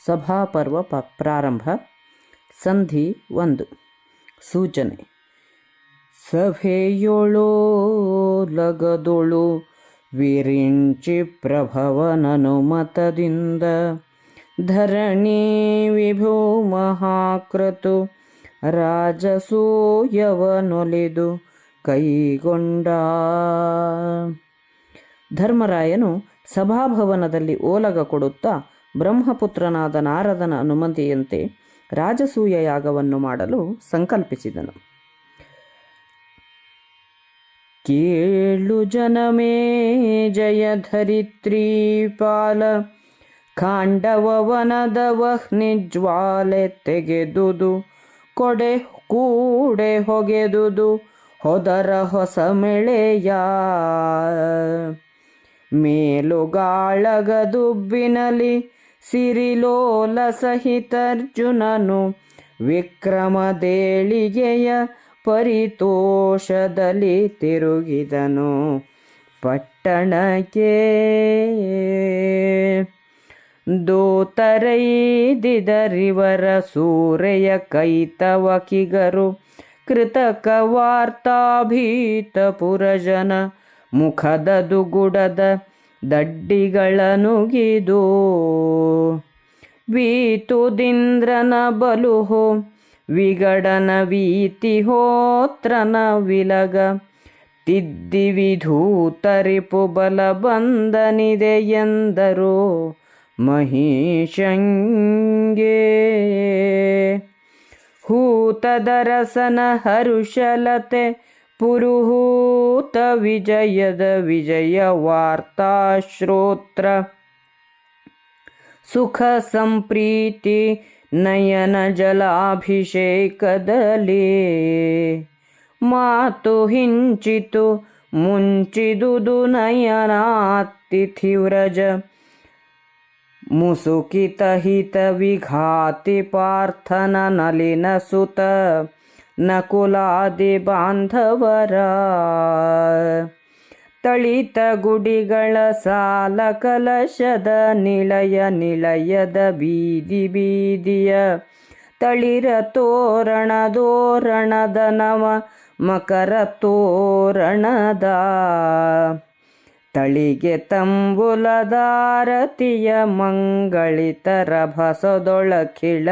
ಸಭಾಪರ್ವ ಪ್ರಾರಂಭ. ಸಂಧಿ 1. ಸೂಚನೆ. ಸಭೆಯೊಳು ಲಗದೊಳು ವಿರಿಂಚಿ ಪ್ರಭವನನುಮತದಿಂದ ಧರಣಿ ವಿಭೂ ಮಹಾಕ್ರತು ರಾಜಸೂಯವನೊಲಿದು ಕೈಗೊಂಡ. ಧರ್ಮರಾಯನು ಸಭಾಭವನದಲ್ಲಿ ಓಲಗ ಕೊಡುತ್ತಾ ಬ್ರಹ್ಮಪುತ್ರನಾದ ನಾರದನ ಅನುಮತಿಯಂತೆ ರಾಜಸೂಯ ಯಾಗವನ್ನು ಮಾಡಲು ಸಂಕಲ್ಪಿಸಿದನು. ಕೇಳು ಜನಮೇ ಜಯ ಧರಿತ್ರೀಪಾಲ, ಖಾಂಡವವನದ ವಹ್ನಿಜ್ವಾಲೆ ತೆಗೆದುದು ಕೊಡೆ ಕೂಡೆ ಹೊಗೆದುದು ಹೊದರ ಹೊಸ ಮೆಳೆಯ. ಮೇಲುಗಾಳಗದುಬ್ಬಿನಲಿ ಸಿರಿಲೋಲ ಸಹಿತರ್ಜುನನು ವಿಕ್ರಮದೇಳಿಗೆಯ ಪರಿತೋಷದಲ್ಲಿ ತಿರುಗಿದನು ಪಟ್ಟಣಕ್ಕೆ. ದೂತರೈದಿದರಿವರ ಸೂರೆಯ ಕೈತವಕಿಗರು ಕೃತಕ ವಾರ್ತಾಭೀತ ಪುರಜನ ಮುಖದ ದುಗುಡದ ದಡ್ಡಿಗಳನುಗಿದು ವೀತುದಿಂದ್ರನ ಬಲುಹೋ ವಿಗಡನ ವೀತಿ ಹೋತ್ರನ ವಿಲಗ ತಿದ್ದಿ ವಿಧೂತರಿಪು ಬಲ ಬಂದನಿದೆ ಎಂದರು ಮಹಿಷಂಗೆ. ಹೂತದರಸನ ಹರುಷಲತೆ ಪುರುಹೂತ ವಿಜಯದ ವಿಜಯ ವಾರ್ತಾಶ್ರೋತ್ರ ಸುಖ ಸಂಪ್ರೀತಿ ನಯನ ಜಲಾಭಿಷೇಕದಲ್ಲಿ ಮಾತು ಹಿಂಚಿತು ಮುಂಚಿದುದು ನಯನಾತಿಥಿವ್ರಜ ಮುಸುಕಿತ ಹಿತ ವಿಘಾತಿ ಪಾರ್ಥನ ನಲಿನ ಸುತ ನಕುಲಾದಿ ಬಾಂಧವರ. ತಳಿತ ಗುಡಿಗಳ ಸಾಲ ಕಲಶದ ನಿಳಯ ನಿಳಯದ ಬೀದಿ ಬೀದಿಯ ತಳಿರ ತೋರಣದೋರಣದ ನವ ಮಕರ ತೋರಣದ ತಳಿಗೆ ತಂಬುಲದಾರತಿಯ ಮಂಗಳಿತರ ಭಸದೊಳಕಿಳ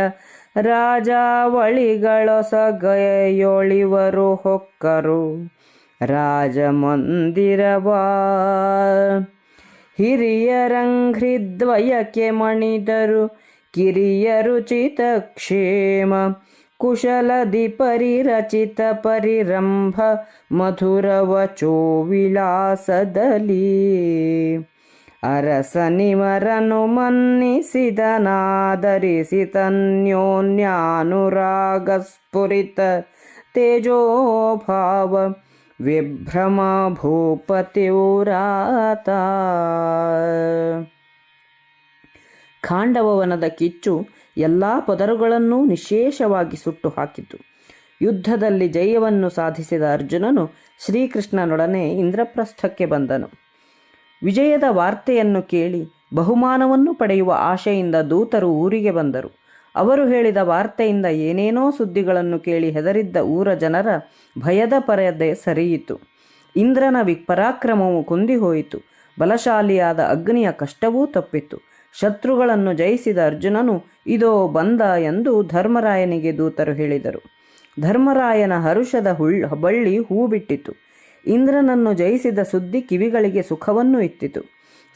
ರಾಜಾವಳಿಗಳೊಸಗೈಯೊಳಿವರು ಹೊಕ್ಕರು ರಾಜಮಂದಿರವಾ. ಹಿರಿಯರಂಘ್ರಿದ್ವಯಕ್ಕೆ ಮಣಿದರು ಕಿರಿಯರುಚಿತ ಕ್ಷೇಮ ಕುಶಲದಿ ಪರಿರಚಿತ ಪರಿರಂಭ ಮಧುರವಚೋ ವಿಲಾಸದಲ್ಲಿ. ಅರಸನಿವರನು ಮನ್ನಿಸಿದನಾದರಿಸಿ ತನ್ಯೋನ್ಯಾನುರಾಗ ಸ್ಫುರಿತ ತೇಜೋಭಾವ ವಿಭ್ರಮ ಭೂಪತಿವ್ರಾತ. ಖಾಂಡವವನದ ಕಿಚ್ಚು ಎಲ್ಲ ಪದರುಗಳನ್ನೂ ನಿಶೇಷವಾಗಿ ಸುಟ್ಟು ಹಾಕಿತು. ಯುದ್ಧದಲ್ಲಿ ಜಯವನ್ನು ಸಾಧಿಸಿದ ಅರ್ಜುನನು ಶ್ರೀಕೃಷ್ಣನೊಡನೆ ಇಂದ್ರಪ್ರಸ್ಥಕ್ಕೆ ಬಂದನು. ವಿಜಯದ ವಾರ್ತೆಯನ್ನು ಕೇಳಿ ಬಹುಮಾನವನ್ನು ಪಡೆಯುವ ಆಶೆಯಿಂದ ದೂತರು ಊರಿಗೆ ಬಂದರು. ಅವರು ಹೇಳಿದ ವಾರ್ತೆಯಿಂದ ಏನೇನೋ ಸುದ್ದಿಗಳನ್ನು ಕೇಳಿ ಹೆದರಿದ್ದ ಊರ ಜನರ ಭಯದ ಪರದೆ ಸರಿಯಿತು. ಇಂದ್ರನ ಪರಾಕ್ರಮವು ಕುಂದಿಹೋಯಿತು. ಬಲಶಾಲಿಯಾದ ಅಗ್ನಿಯ ಕಷ್ಟವೂ ತಪ್ಪಿತು. ಶತ್ರುಗಳನ್ನು ಜಯಿಸಿದ ಅರ್ಜುನನು ಇದೋ ಬಂದ ಎಂದು ಧರ್ಮರಾಯನಿಗೆ ದೂತರು ಹೇಳಿದರು. ಧರ್ಮರಾಯನ ಹರುಷದ ಬಳ್ಳಿ ಹೂ ಬಿಟ್ಟಿತು. ಇಂದ್ರನನ್ನು ಜಯಿಸಿದ ಸುದ್ದಿ ಕಿವಿಗಳಿಗೆ ಸುಖವನ್ನು ಇತ್ತಿತು.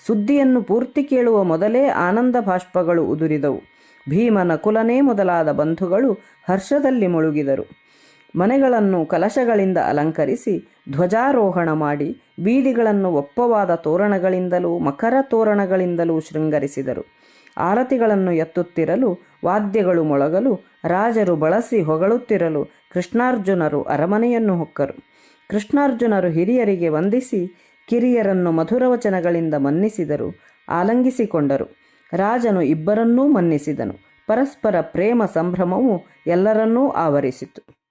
ಸುದ್ದಿಯನ್ನು ಪೂರ್ತಿ ಕೇಳುವ ಮೊದಲೇ ಆನಂದ ಬಾಷ್ಪಗಳು ಉದುರಿದವು. ಭೀಮನ ಕುಲನೇ ಮೊದಲಾದ ಬಂಧುಗಳು ಹರ್ಷದಲ್ಲಿ ಮುಳುಗಿದರು. ಮನೆಗಳನ್ನು ಕಲಶಗಳಿಂದ ಅಲಂಕರಿಸಿ ಧ್ವಜಾರೋಹಣ ಮಾಡಿ ಬೀದಿಗಳನ್ನು ಒಪ್ಪವಾದ ತೋರಣಗಳಿಂದಲೂ ಮಕರ ತೋರಣಗಳಿಂದಲೂ ಶೃಂಗರಿಸಿದರು. ಆರತಿಗಳನ್ನು ಎತ್ತುತ್ತಿರಲು ವಾದ್ಯಗಳು ಮೊಳಗಲು ರಾಜರು ಬಳಸಿ ಹೊಗಳುತ್ತಿರಲು ಕೃಷ್ಣಾರ್ಜುನರು ಅರಮನೆಯನ್ನು ಹೊಕ್ಕರು. ಕೃಷ್ಣಾರ್ಜುನರು ಹಿರಿಯರಿಗೆ ವಂದಿಸಿ ಕಿರಿಯರನ್ನು ಮಧುರವಚನಗಳಿಂದ ಮನ್ನಿಸಿದರು, ಆಲಂಗಿಸಿಕೊಂಡರು. ರಾಜನು ಇಬ್ಬರನ್ನೂ ಮನ್ನಿಸಿದನು. ಪರಸ್ಪರ ಪ್ರೇಮ ಸಂಭ್ರಮವು ಎಲ್ಲರನ್ನೂ ಆವರಿಸಿತು.